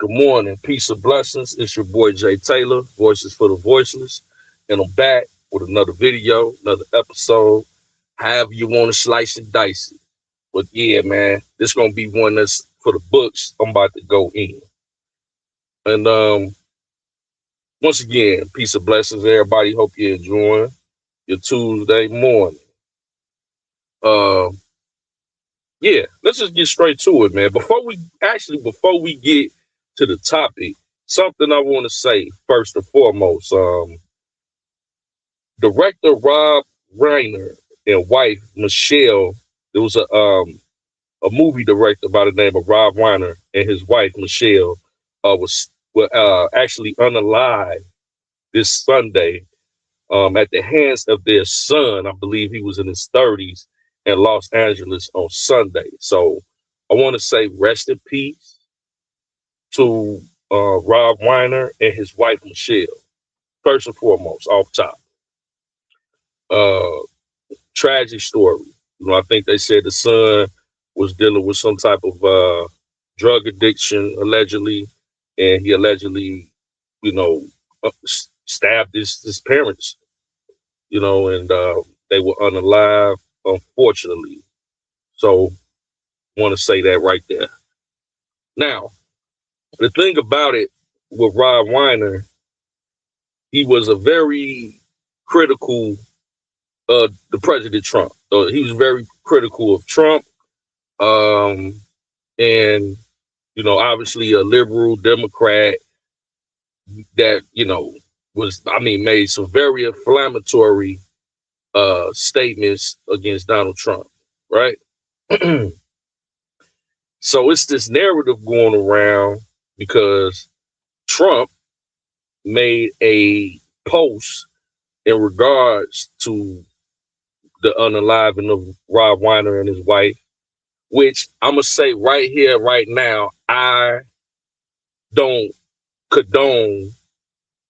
Good morning. Peace and blessings. It's your boy Jay Taylor, Voices for the Voiceless. And I'm back with another video, another episode. However you want to slice and dice it. But yeah, man, this gonna be one that's for the books. I'm about to go in. And once again, peace and blessings, everybody. Hope you're enjoying your Tuesday morning. Uh yeah, let's just get straight to it, man. Before we get to the topic, something I want to say first and foremost. Director Rob Reiner and wife Michelle. There was a movie director by the name of Rob Reiner and his wife Michelle were actually unalive this Sunday at the hands of their son. I believe he was in his 30s in Los Angeles on Sunday. So I want to say rest in peace to Rob Reiner and his wife Michelle. First and foremost, off top. Uh, Tragic story. I think they said the son was dealing with some type of drug addiction, allegedly, and he allegedly, you know, stabbed his parents, and they were unalive, unfortunately. So, want to say that right there. Now, the thing about it with Rob Weiner, he was a very critical the President Trump. He was very critical of Trump, um, and obviously a liberal Democrat that made some very inflammatory statements against Donald Trump, right? So it's this narrative going around because Trump made a post in regards to the unaliving of Rob Weiner and his wife, which I'm gonna say right here, right now, I don't condone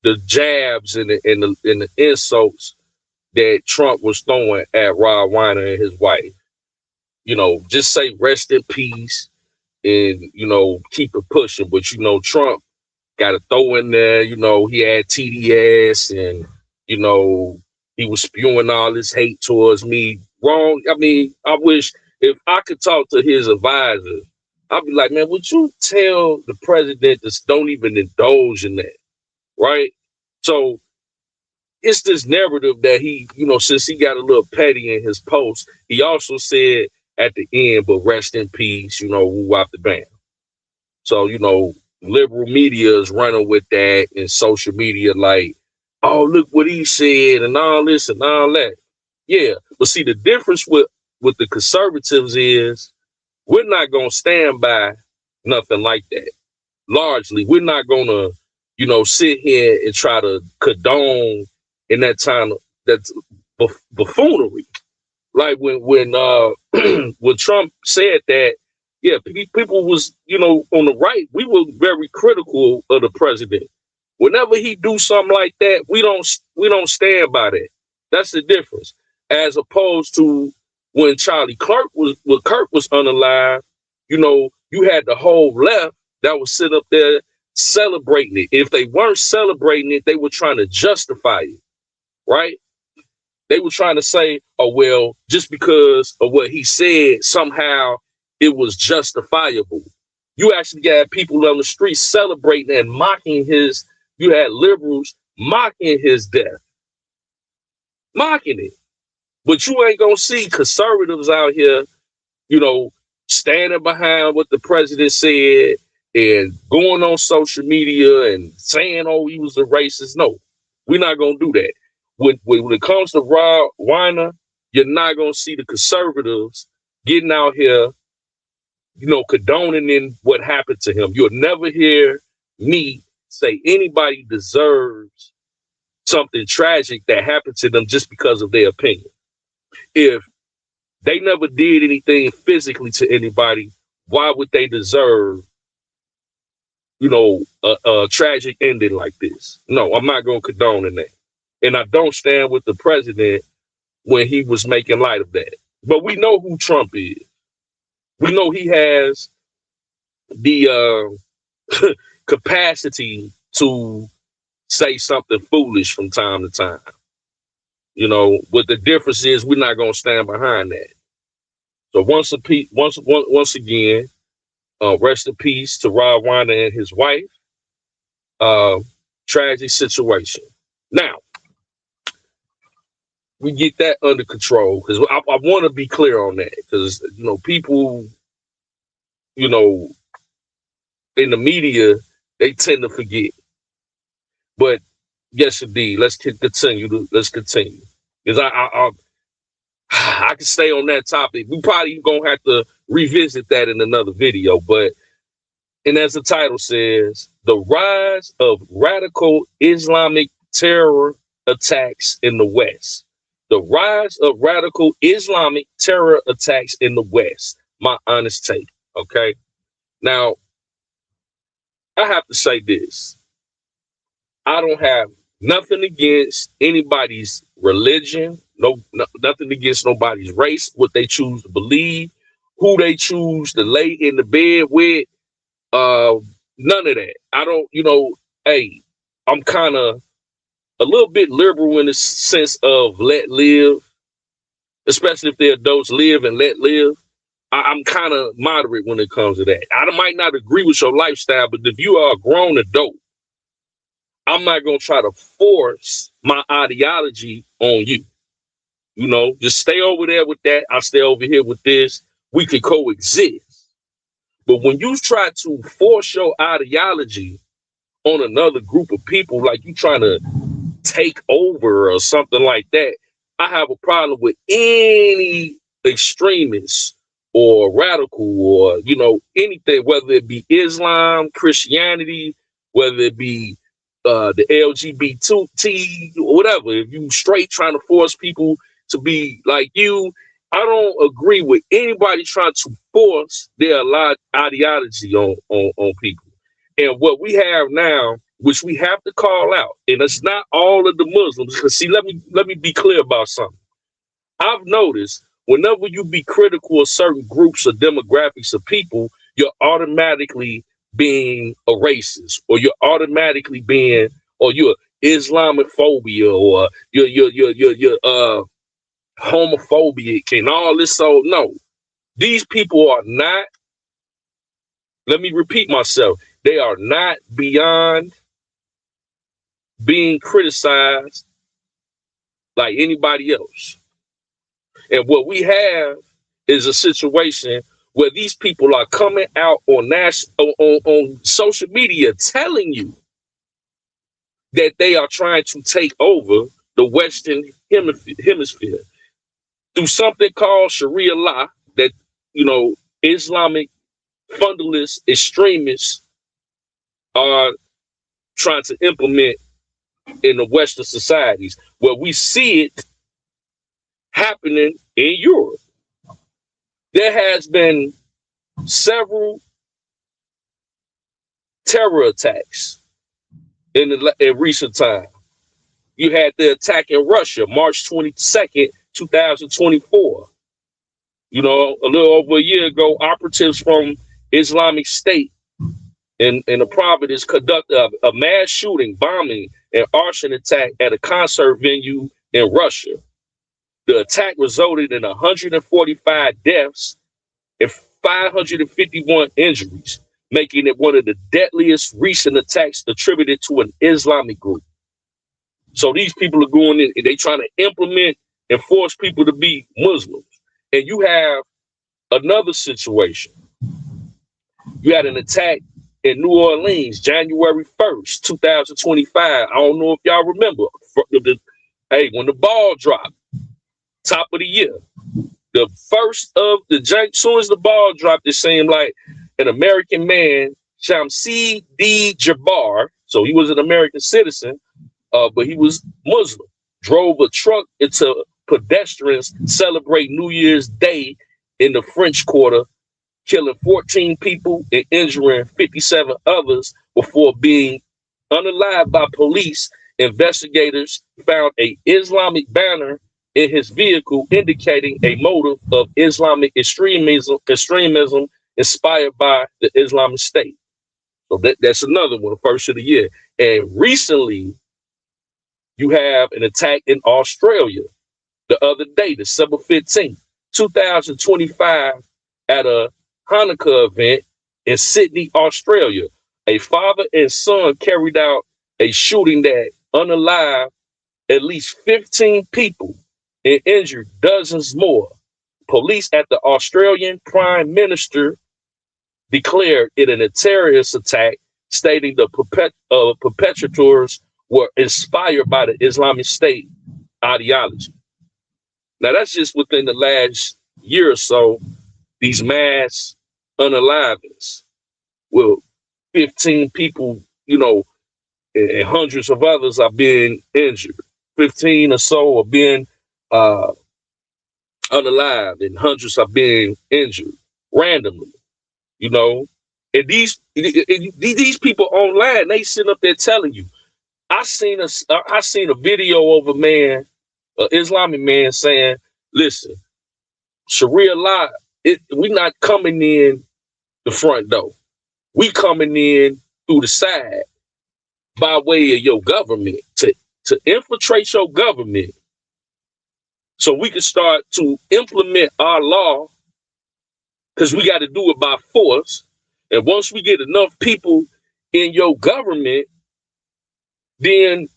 the jabs and the insults that Trump was throwing at Rob Weiner and his wife. Just say rest in peace and keep it pushing. But Trump got to throw in there. He had TDS and he was spewing all this hate towards me. Wrong. I mean, I wish if I could talk to his advisor, I'd be like, man, would you tell the president to don't even indulge in that, right? So it's this narrative that he, since he got a little petty in his post, he also said at the end, but rest in peace, woo out the band. So, liberal media is running with that and social media like, oh, look what he said and all this and all that. Yeah. But see, the difference with the conservatives is we're not going to stand by nothing like that. Largely, we're not going to, sit here and try to condone in that time that's buffoonery. Like when when Trump said that, yeah, people was on the right. We were very critical of the president. Whenever he do something like that, we don't stand by that. That's the difference. As opposed to when Kirk was unalive, you had the whole left that was sitting up there celebrating it. If they weren't celebrating it, they were trying to justify it, right? They were trying to say, oh, well, just because of what he said, somehow it was justifiable. You actually got people on the street celebrating and mocking you had liberals mocking his death, mocking it. But you ain't going to see conservatives out here, standing behind what the president said and going on social media and saying, oh, he was a racist. No, we're not going to do that. When it comes to Rob Weiner, you're not going to see the conservatives getting out here, condoning in what happened to him. You'll never hear me say anybody deserves something tragic that happened to them just because of their opinion. If they never did anything physically to anybody, why would they deserve, a tragic ending like this? No, I'm not going to condone in that. And I don't stand with the president when he was making light of that. But we know who Trump is. We know he has the capacity to say something foolish from time to time. What the difference is, we're not gonna stand behind that. So once again, rest in peace to Rob Winder and his wife. Tragic situation. Now we get that under control because I want to be clear on that because people in the media they tend to forget. But yes, indeed, let's continue. Let's continue because I can stay on that topic. We probably gonna have to revisit that in another video. And as the title says, the rise of radical Islamic terror attacks in the West. The rise of radical Islamic terror attacks in the West. My honest take. Okay. Now, I have to say this. I don't have nothing against anybody's religion, nothing against nobody's race, what they choose to believe, who they choose to lay in the bed with. None of that. I don't, hey, I'm kind of a little bit liberal in the sense of let live, especially if the adults live and let live. I'm kind of moderate when it comes to that. I might not agree with your lifestyle, but if you are a grown adult, I'm not going to try to force my ideology on you. Just stay over there with that. I'll stay over here with this. We can coexist. But when you try to force your ideology on another group of people, like you trying to take over or something like that, I have a problem with any extremist or radical or, anything, whether it be Islam, Christianity, whether it be the LGBT, whatever. If you straight trying to force people to be like you, I don't agree with anybody trying to force their ideology on people. And what we have now, which we have to call out, and it's not all of the Muslims. Because see, let me be clear about something. I've noticed whenever you be critical of certain groups or demographics of people, you're automatically being a racist, or you're automatically being, or you're Islamophobia, or you're homophobic and all this. So no, these people are not, let me repeat myself, they are not beyond being criticized like anybody else. And what we have is a situation where these people are coming out on social media telling you that they are trying to take over the Western hemisphere through something called Sharia law that, Islamic fundamentalist extremists are trying to implement in the Western societies, where we see it happening in Europe. There has been several terror attacks in recent time. You had the attack in Russia, March 22nd, 2024. A little over a year ago, operatives from Islamic State in the province conducted a mass shooting, bombing, and arson attack at a concert venue in Russia. The attack resulted in 145 deaths and 551 injuries, making it one of the deadliest recent attacks attributed to an Islamic group. So these people are going in and they trying to implement and force people to be Muslims. And you have another situation. You had an attack in New Orleans, January 1st, 2025. I don't know if y'all remember. When the ball dropped, top of the year, the first of the as soon as the ball dropped, it seemed like an American man, Shamsi D. Jabbar, so he was an American citizen, but he was Muslim, drove a truck into pedestrians celebrate New Year's Day in the French Quarter, killing 14 people and injuring 57 others before being unalived by police. Investigators found an Islamic banner in his vehicle indicating a motive of Islamic extremism inspired by the Islamic State. So that's another one, first of the year. And recently, you have an attack in Australia the other day, December 15th, 2025, at a Hanukkah event in Sydney, Australia. A father and son carried out a shooting that unalived at least 15 people and injured dozens more. Police at the Australian Prime Minister declared it a terrorist attack, stating the perpetrators were inspired by the Islamic State ideology. Now, that's just within the last year or so, these mass unalivings with 15 people, and hundreds of others are being injured. 15 or so are being uh, unalived, and hundreds are being injured randomly, you know. And these people online, they sitting up there telling you. I seen a video of a man, an Islamic man, saying, "Listen, Sharia law, we not coming in the front door. We coming in through the side by way of your government to infiltrate your government, so we can start to implement our law, because we got to do it by force. And once we get enough people in your government, then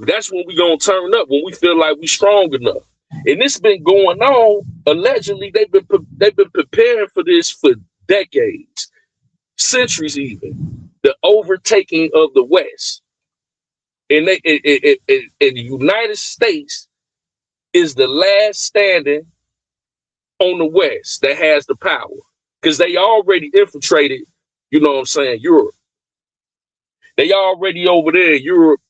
that's when we gonna turn up, when we feel like we strong enough." And this been going on. Allegedly, they've been preparing for this for decades, centuries, even the overtaking of the West. And the United States is the last standing on the West that has the power, because they already infiltrated. You know what I'm saying? Europe. They already over there, Europe.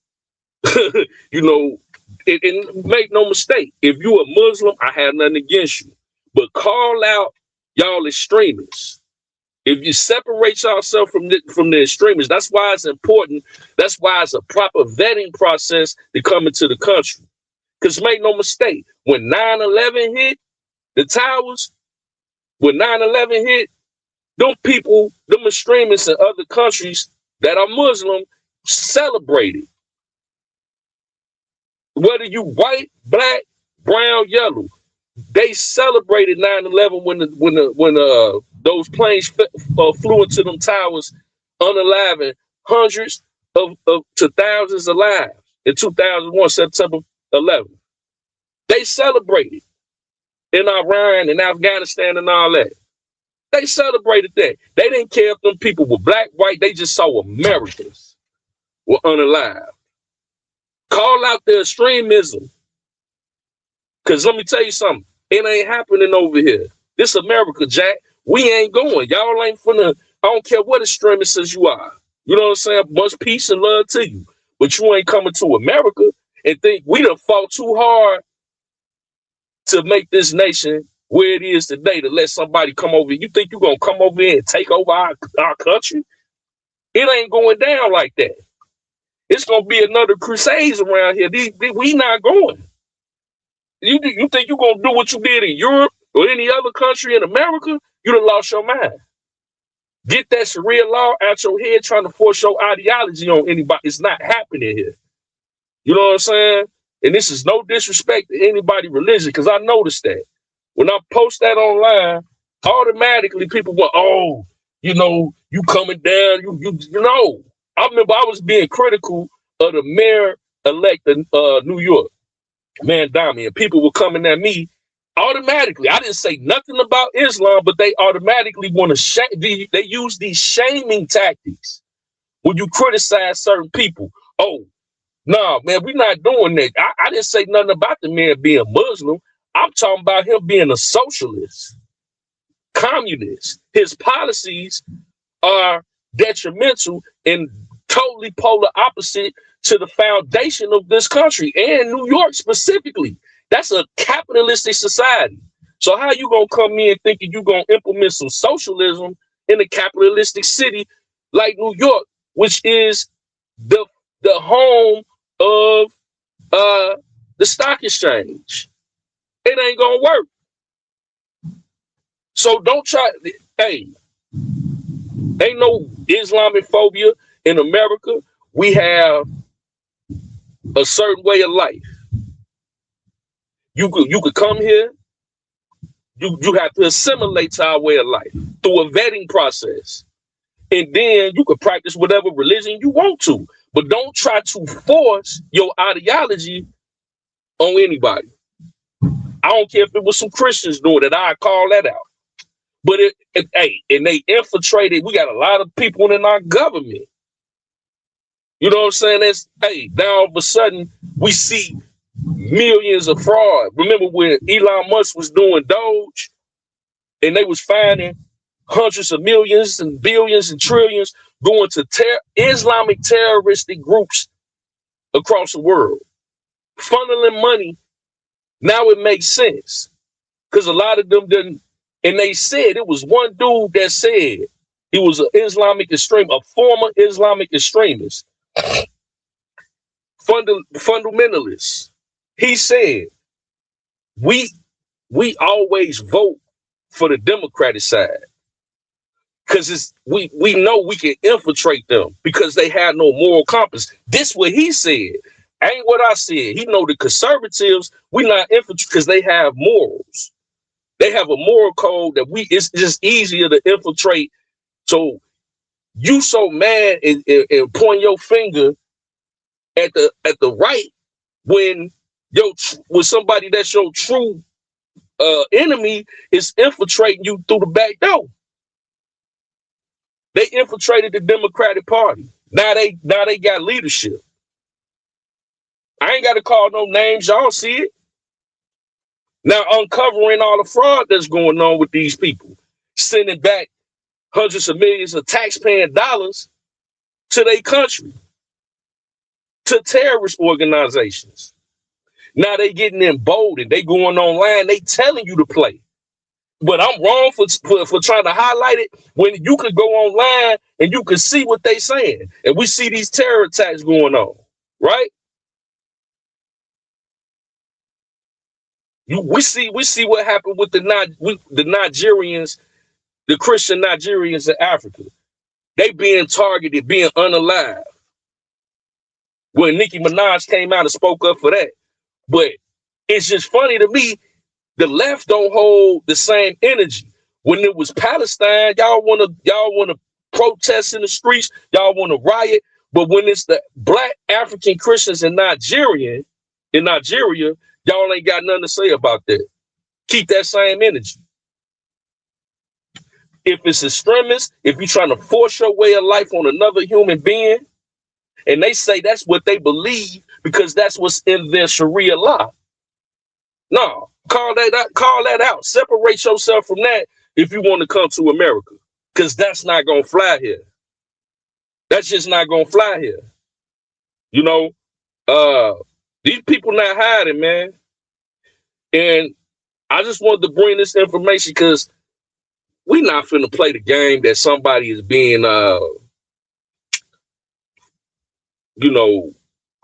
you know, and make no mistake, if you a Muslim, I have nothing against you. But call out y'all extremists. If you separate yourself from the extremists, that's why it's important. That's why it's a proper vetting process to come into the country. Because make no mistake, when 9/11 hit the towers, when 9/11 hit, them people, them extremists in other countries that are Muslim celebrated. Whether you white, black, brown, yellow, they celebrated 9/11 when those planes flew into them towers unalive, hundreds to thousands of lives in 2001, September 11th. They celebrated in Iran and Afghanistan and all that. They celebrated that. They didn't care if them people were black, white. They just saw Americans were unalive. Call out the extremism. Because let me tell you something. It ain't happening over here. This America, Jack. We ain't going. Y'all ain't finna. I don't care what extremists you are. You know what I'm saying? Much peace and love to you. But you ain't coming to America and think we done fought too hard to make this nation where it is today, to let somebody come over. You think you gonna come over here and take over our country? It ain't going down like that. It's gonna be another crusades around here. We not going. You think you gonna do what you did in Europe or any other country in America? You done lost your mind. Get that Sharia law out your head, trying to force your ideology on anybody. It's not happening here. You know what I'm saying? And this is no disrespect to anybody religion, because I noticed that when I post that online, automatically people went, "Oh, you coming down, you know." I remember I was being critical of the mayor-elect in New York, Mandami, and people were coming at me automatically. I didn't say nothing about Islam, but they automatically want to shame. They use these shaming tactics when you criticize certain people. Oh, no, man, we're not doing that. I didn't say nothing about the man being Muslim. I'm talking about him being a socialist, communist. His policies are detrimental and totally polar opposite to the foundation of this country and New York specifically. That's a capitalistic society. So how you gonna come in thinking you gonna implement some socialism in a capitalistic city like New York, which is the home of the stock exchange? It ain't gonna work. So don't try. Hey, Ain't no Islamophobia in America. We have a certain way of life. You could come here. You have to assimilate to our way of life through a vetting process, and then you could practice whatever religion you want to. But don't try to force your ideology on anybody. I don't care if it was some Christians doing it. I call that out. But hey, and they infiltrated. We got a lot of people in our government. You know what I'm saying? That's hey. Now all of a sudden we see millions of fraud. Remember when Elon Musk was doing Doge, and they was finding hundreds of millions and billions and trillions going to Islamic terroristic groups across the world, funneling money. Now it makes sense because a lot of them didn't. And they said it was one dude that said he was an Islamic extreme, a former Islamic extremist, fundamentalist. He said we always vote for the Democratic side because we know we can infiltrate them because they have no moral compass. This what he said. Ain't what I said. He know the conservatives, we not infiltrate because they have morals. They have a moral code that it's just easier to infiltrate. So you so mad and point your finger at the right when somebody that's your true enemy is infiltrating you through the back door. They infiltrated the Democratic Party. Now they got leadership. I ain't got to call no names. Y'all see it. Now uncovering all the fraud that's going on with these people, sending back hundreds of millions of taxpaying dollars to their country, to terrorist organizations. Now they getting emboldened. They going online. They telling you to play. But I'm wrong for trying to highlight it when you could go online and you can see what they saying. And we see these terror attacks going on, right? We see what happened with the Nigerians, the Christian Nigerians in Africa. They being targeted, being unalive. When Nicki Minaj came out and spoke up for that. But it's just funny to me, the left don't hold the same energy. When it was Palestine, y'all wanna protest in the streets, y'all wanna riot. But when it's the black African Christians in Nigeria, y'all ain't got nothing to say about that. Keep that same energy. If it's extremist, if you're trying to force your way of life on another human being, and they say that's what they believe because that's what's in their Sharia law. No, call that out. Separate yourself from that if you want to come to America, because that's not gonna fly here. That's just not gonna fly here. You know, these people not hiding, man. And I just wanted to bring this information because we not finna play the game that somebody is being,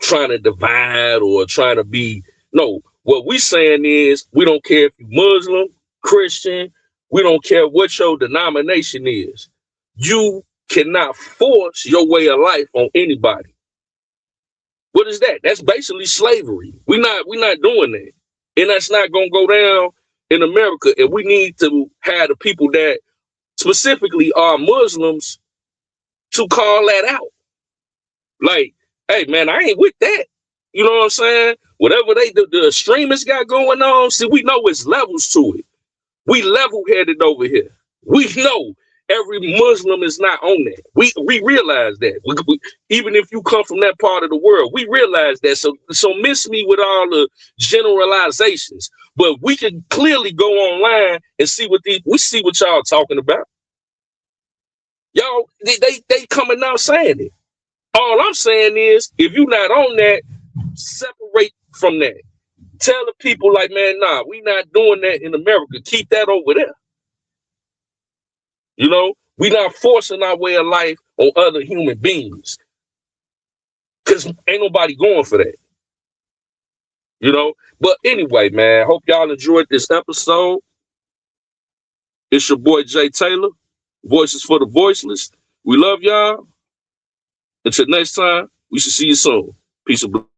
trying to divide or trying to be. No, what we saying is we don't care if you're Muslim, Christian, we don't care what your denomination is. You cannot force your way of life on anybody. What is that? That's basically slavery. We're not doing that. And that's not gonna go down in America. And we need to have the people that specifically are Muslims to call that out. Like, hey man, I ain't with that. You know what I'm saying? Whatever the extremists got going on, see, we know it's levels to it. We level-headed over here. We know every Muslim is not on that. We realize that. Even if you come from that part of the world, we realize that. So miss me with all the generalizations. But we can clearly go online and see what y'all talking about. Y'all, they coming out saying it. All I'm saying is, if you're not on that, separate from that. Tell the people like, man, nah, we not doing that in America. Keep that over there. You know, we not forcing our way of life on other human beings. Because ain't nobody going for that. You know? But anyway, man, hope y'all enjoyed this episode. It's your boy Jay Taylor, Voices for the Voiceless. We love y'all. Until next time, we should see you soon. Peace and blessings.